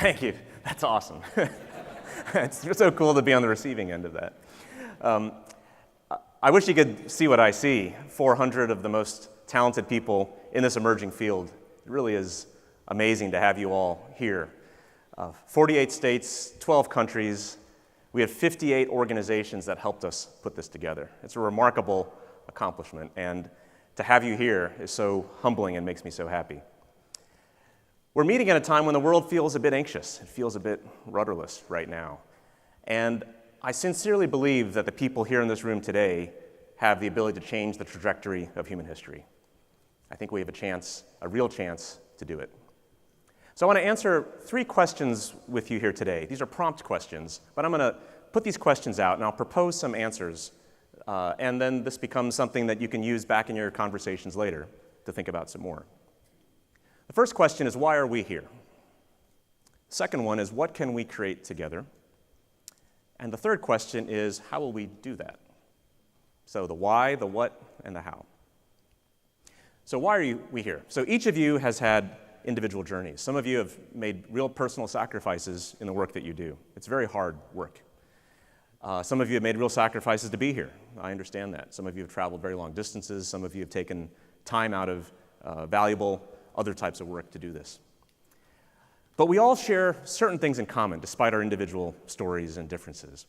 Thank you. That's awesome. It's so cool to be on the receiving end of that. I wish you could see what I see. 400 of the most talented people in this emerging field. It really is amazing to have you all here. 48 states, 12 countries. We had 58 organizations that helped us put this together. It's a remarkable accomplishment, and to have you here is so humbling and makes me so happy. We're meeting at a time when the world feels a bit anxious. It feels a bit rudderless right now. And I sincerely believe that the people here in this room today have the ability to change the trajectory of human history. I think we have a chance, a real chance, to do it. So I want to answer 3 questions with you here today. These are prompt questions, but I'm going to put these questions out and I'll propose some answers, and then this becomes something that you can use back in your conversations later to think about some more. The first question is, why are we here? The second one is, what can we create together? And the third question is, how will we do that? So the why, the what, and the how. So why are we here? So each of you has had individual journeys. Some of you have made real personal sacrifices in the work that you do. It's very hard work. Some of you have made real sacrifices to be here. I understand that. Some of you have traveled very long distances. Some of you have taken time out of valuable other types of work to do this. But we all share certain things in common, despite our individual stories and differences.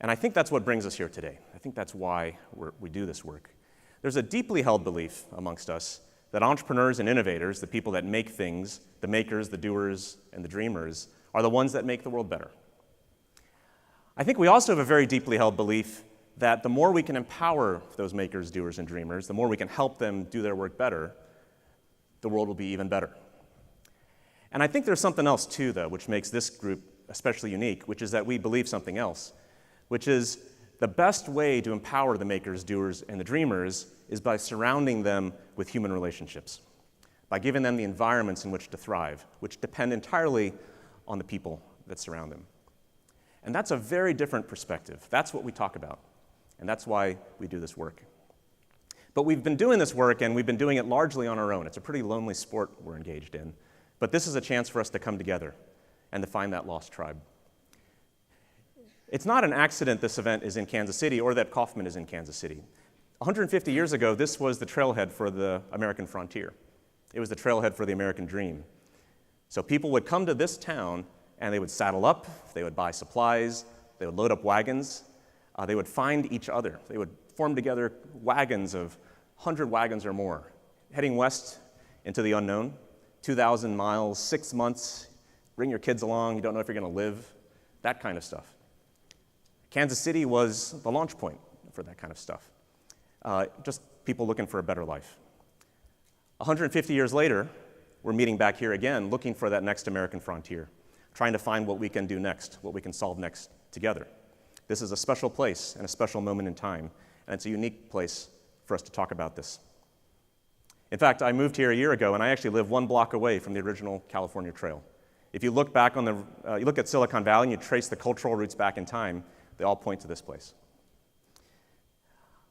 And I think that's what brings us here today. I think that's why we do this work. There's a deeply held belief amongst us that entrepreneurs and innovators, the people that make things, the makers, the doers, and the dreamers, are the ones that make the world better. I think we also have a very deeply held belief that the more we can empower those makers, doers, and dreamers, the more we can help them do their work better, the world will be even better. And I think there's something else too, though, which makes this group especially unique, which is that we believe something else, which is the best way to empower the makers, doers, and the dreamers is by surrounding them with human relationships, by giving them the environments in which to thrive, which depend entirely on the people that surround them. And that's a very different perspective. That's what we talk about, and that's why we do this work. But we've been doing this work, and we've been doing it largely on our own. It's a pretty lonely sport we're engaged in. But this is a chance for us to come together and to find that lost tribe. It's not an accident this event is in Kansas City or that Kauffman is in Kansas City. 150 years ago, this was the trailhead for the American frontier. It was the trailhead for the American dream. So people would come to this town, and they would saddle up, they would buy supplies, they would load up wagons, they would find each other. They would form together wagons of 100 wagons or more, heading west into the unknown, 2,000 miles, 6 months, bring your kids along, you don't know if you're going to live, that kind of stuff. Kansas City was the launch point for that kind of stuff. Just people looking for a better life. 150 years later, we're meeting back here again, looking for that next American frontier, trying to find what we can do next, what we can solve next together. This is a special place and a special moment in time, and it's a unique place for us to talk about this. In fact, I moved here a year ago, and I actually live 1 block away from the original California Trail. If you look back on you look at Silicon Valley and you trace the cultural roots back in time, they all point to this place.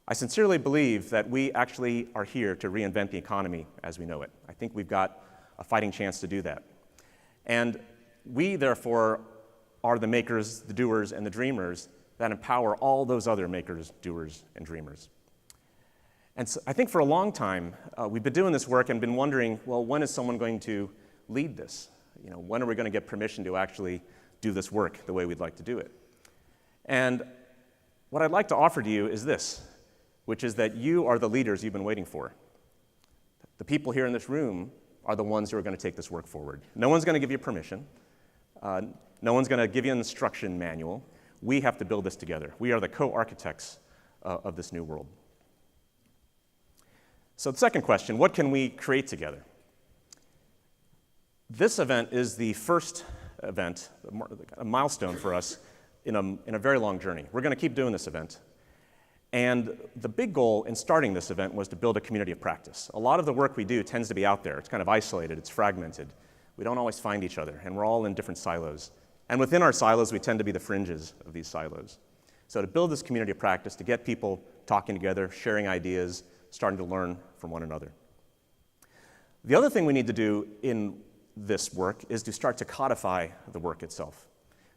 I sincerely believe that we actually are here to reinvent the economy as we know it. I think we've got a fighting chance to do that. And we, therefore, are the makers, the doers, and the dreamers that empower all those other makers, doers, and dreamers. And so I think for a long time, we've been doing this work and been wondering, well, when is someone going to lead this? You know, when are we going to get permission to actually do this work the way we'd like to do it? And what I'd like to offer to you is this, which is that you are the leaders you've been waiting for. The people here in this room are the ones who are going to take this work forward. No one's going to give you permission. No one's going to give you an instruction manual. We have to build this together. We are the co-architects of this new world. So the second question, what can we create together? This event is the first event, a milestone for us in a very long journey. We're going to keep doing this event. And the big goal in starting this event was to build a community of practice. A lot of the work we do tends to be out there. It's kind of isolated. It's fragmented. We don't always find each other, and we're all in different silos. And within our silos, we tend to be the fringes of these silos. So to build this community of practice, to get people talking together, sharing ideas, starting to learn from one another. The other thing we need to do in this work is to start to codify the work itself.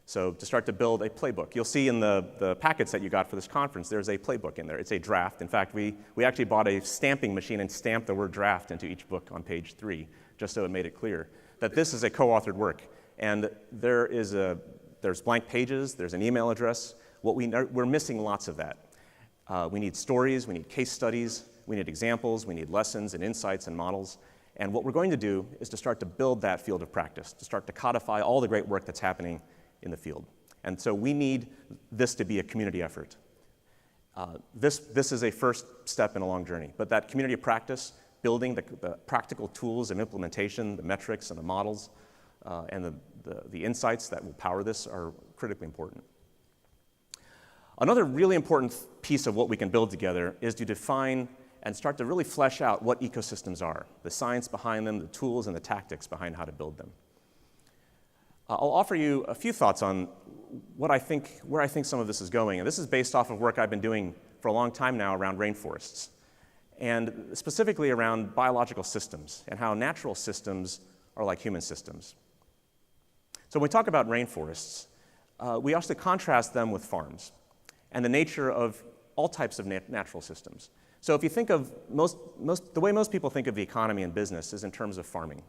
So to start to build a playbook. You'll see in the packets that you got for this conference, there's a playbook in there. It's a draft. In fact, we actually bought a stamping machine and stamped the word draft into each book on page 3, just so it made it clear that this is a co-authored work. And there's blank pages, there's an email address. We're missing lots of that. We need stories, we need case studies, we need examples, we need lessons and insights and models. And what we're going to do is to start to build that field of practice, to start to codify all the great work that's happening in the field. And so we need this to be a community effort. This is a first step in a long journey, but that community of practice, building the practical tools of implementation, the metrics and the models, and the insights that will power this are critically important. Another really important piece of what we can build together is to define and start to really flesh out what ecosystems are, the science behind them, the tools and the tactics behind how to build them. I'll offer you a few thoughts on where I think some of this is going. And this is based off of work I've been doing for a long time now around rainforests, and specifically around biological systems and how natural systems are like human systems. So when we talk about rainforests, we also contrast them with farms and the nature of all types of natural systems. So if you think of the way most people think of the economy and business is in terms of farming.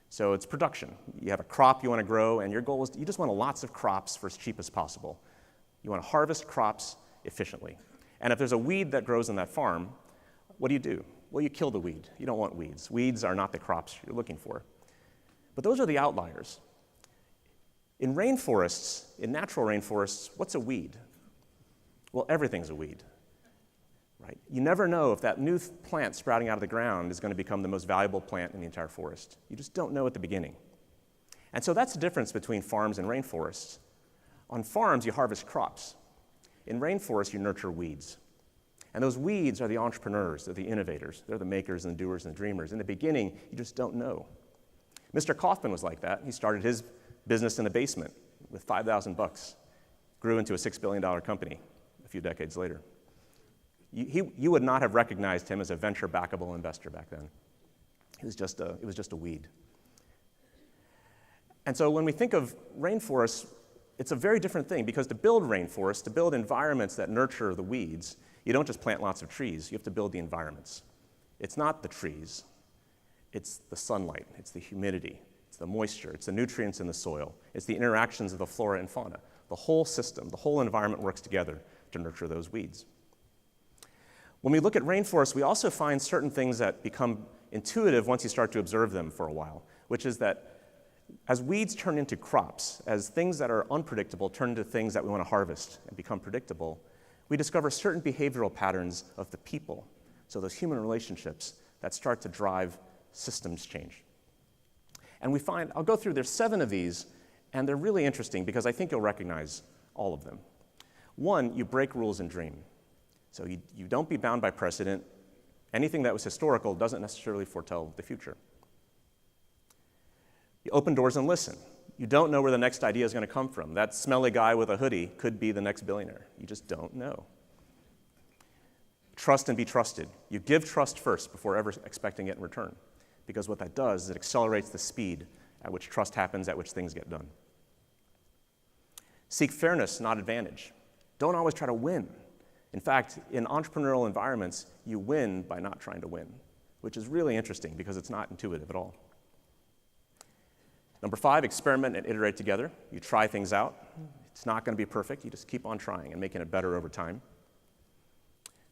So it's production. You have a crop you want to grow, and your goal is you just want lots of crops for as cheap as possible. You want to harvest crops efficiently. And if there's a weed that grows on that farm, what do? Well, you kill the weed. You don't want weeds. Weeds are not the crops you're looking for. But those are the outliers. In rainforests, in natural rainforests, what's a weed? Well, everything's a weed. Right? You never know if that new plant sprouting out of the ground is going to become the most valuable plant in the entire forest. You just don't know at the beginning. And so that's the difference between farms and rainforests. On farms, you harvest crops. In rainforests, you nurture weeds. And those weeds are the entrepreneurs, they're the innovators, they're the makers and the doers and the dreamers. In the beginning, you just don't know. Mr. Kauffman was like that. He started his business in the basement with $5,000, grew into a $6 billion company a few decades later. You would not have recognized him as a venture-backable investor back then. It was just a weed. And so when we think of rainforests, it's a very different thing, because to build rainforests, to build environments that nurture the weeds, you don't just plant lots of trees, you have to build the environments. It's not the trees, it's the sunlight, it's the humidity, it's the moisture, it's the nutrients in the soil, it's the interactions of the flora and fauna. The whole system, the whole environment works together to nurture those weeds. When we look at rainforests, we also find certain things that become intuitive once you start to observe them for a while, which is that as weeds turn into crops, as things that are unpredictable turn into things that we want to harvest and become predictable, we discover certain behavioral patterns of the people, so those human relationships that start to drive systems change. And we find, I'll go through, there's 7 of these, and they're really interesting because I think you'll recognize all of them. 1, you break rules and dream. So you don't be bound by precedent. Anything that was historical doesn't necessarily foretell the future. You open doors and listen. You don't know where the next idea is going to come from. That smelly guy with a hoodie could be the next billionaire. You just don't know. Trust and be trusted. You give trust first before ever expecting it in return, because what that does is it accelerates the speed at which trust happens, at which things get done. Seek fairness, not advantage. Don't always try to win. In fact, in entrepreneurial environments, you win by not trying to win, which is really interesting because it's not intuitive at all. Number 5, experiment and iterate together. You try things out. It's not going to be perfect. You just keep on trying and making it better over time.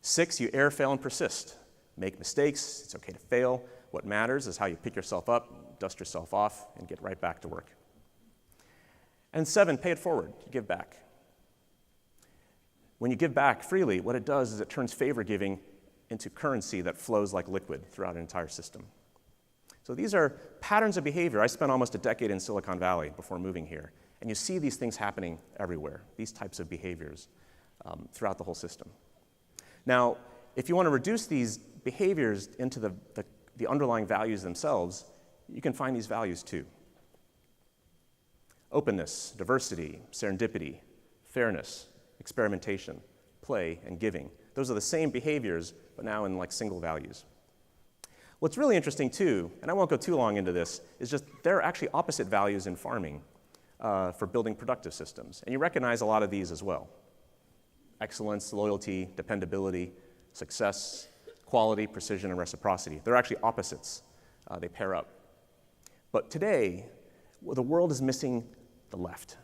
6, you err, fail, and persist. Make mistakes. It's okay to fail. What matters is how you pick yourself up, dust yourself off, and get right back to work. And 7, pay it forward. You give back. When you give back freely, what it does is it turns favor giving into currency that flows like liquid throughout an entire system. So these are patterns of behavior. I spent almost a decade in Silicon Valley before moving here, and you see these things happening everywhere, these types of behaviors throughout the whole system. Now, if you want to reduce these behaviors into the underlying values themselves, you can find these values too. Openness, diversity, serendipity, fairness, experimentation, play, and giving. Those are the same behaviors, but now in like single values. What's really interesting too, and I won't go too long into this, is just there are actually opposite values in farming for building productive systems. And you recognize a lot of these as well. Excellence, loyalty, dependability, success, quality, precision, and reciprocity. They're actually opposites. They pair up. But today, the world is missing the left.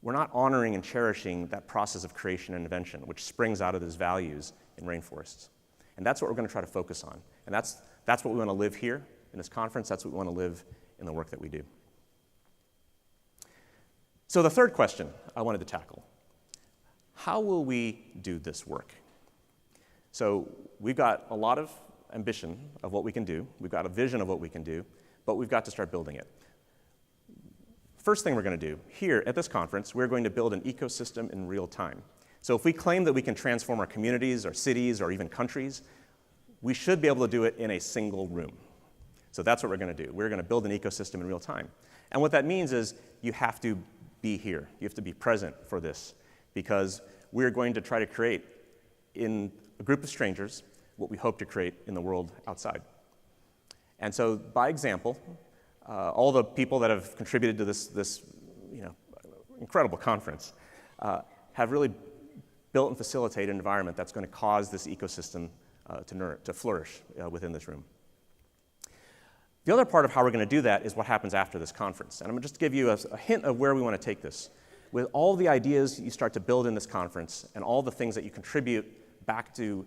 We're not honoring and cherishing that process of creation and invention, which springs out of those values in rainforests. And that's what we're going to try to focus on. And that's what we want to live here in this conference. That's what we want to live in the work that we do. So the third question I wanted to tackle, how will we do this work? So we've got a lot of ambition of what we can do. We've got a vision of what we can do, but we've got to start building it. First thing we're going to do, here at this conference, we're going to build an ecosystem in real time. So if we claim that we can transform our communities, our cities, or even countries, we should be able to do it in a single room. So that's what we're going to do. We're going to build an ecosystem in real time. And what that means is you have to be here. You have to be present for this, because we're going to try to create in a group of strangers what we hope to create in the world outside. And so by example, all the people that have contributed to this incredible conference have really built and facilitated an environment that's going to cause this ecosystem to flourish within this room. The other part of how we're going to do that is what happens after this conference. And I'm going to just give you a hint of where we want to take this. With all the ideas you start to build in this conference and all the things that you contribute back to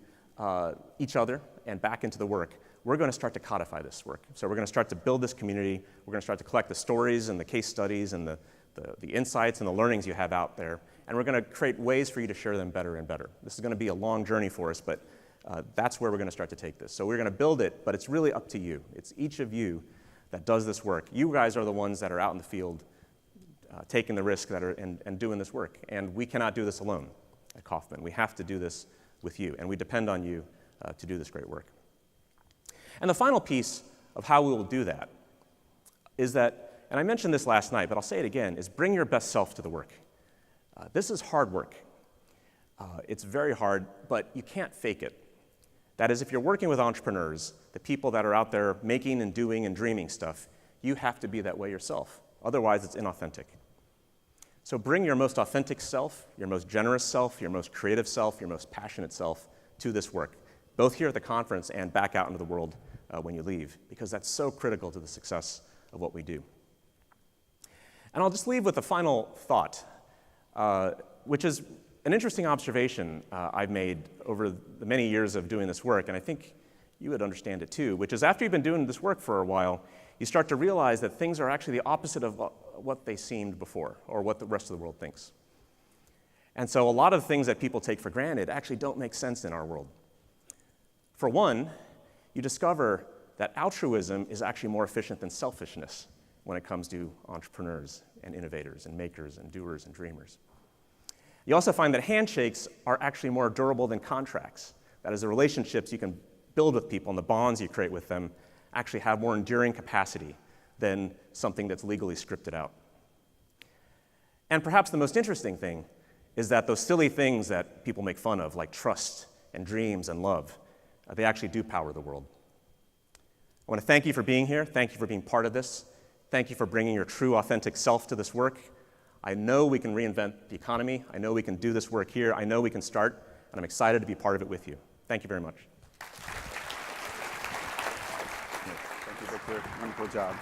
each other and back into the work, we're going to start to codify this work. So we're going to start to build this community. We're going to start to collect the stories and the case studies and the insights and the learnings you have out there. And we're going to create ways for you to share them better and better. This is going to be a long journey for us, but that's where we're going to start to take this. So we're going to build it, but it's really up to you. It's each of you that does this work. You guys are the ones that are out in the field taking the risk and doing this work. And we cannot do this alone at Kauffman. We have to do this with you, and we depend on you to do this great work. And the final piece of how we will do that is that, and I mentioned this last night, but I'll say it again, is bring your best self to the work. This is hard work. It's very hard, but you can't fake it. That is, if you're working with entrepreneurs, the people that are out there making and doing and dreaming stuff, you have to be that way yourself. Otherwise, it's inauthentic. So bring your most authentic self, your most generous self, your most creative self, your most passionate self to this work, both here at the conference and back out into the world when you leave, because that's so critical to the success of what we do. And I'll just leave with a final thought, which is an interesting observation I've made over the many years of doing this work, and I think you would understand it too, which is after you've been doing this work for a while, you start to realize that things are actually the opposite of what they seemed before, or what the rest of the world thinks. And so a lot of things that people take for granted actually don't make sense in our world. For one, you discover that altruism is actually more efficient than selfishness when it comes to entrepreneurs and innovators and makers and doers and dreamers. You also find that handshakes are actually more durable than contracts. That is, the relationships you can build with people and the bonds you create with them actually have more enduring capacity than something that's legally scripted out. And perhaps the most interesting thing is that those silly things that people make fun of, like trust and dreams and love, they actually do power the world. I want to thank you for being here. Thank you for being part of this. Thank you for bringing your true, authentic self to this work. I know we can reinvent the economy. I know we can do this work here. I know we can start, and I'm excited to be part of it with you. Thank you very much. Thank you, Victor. Wonderful job.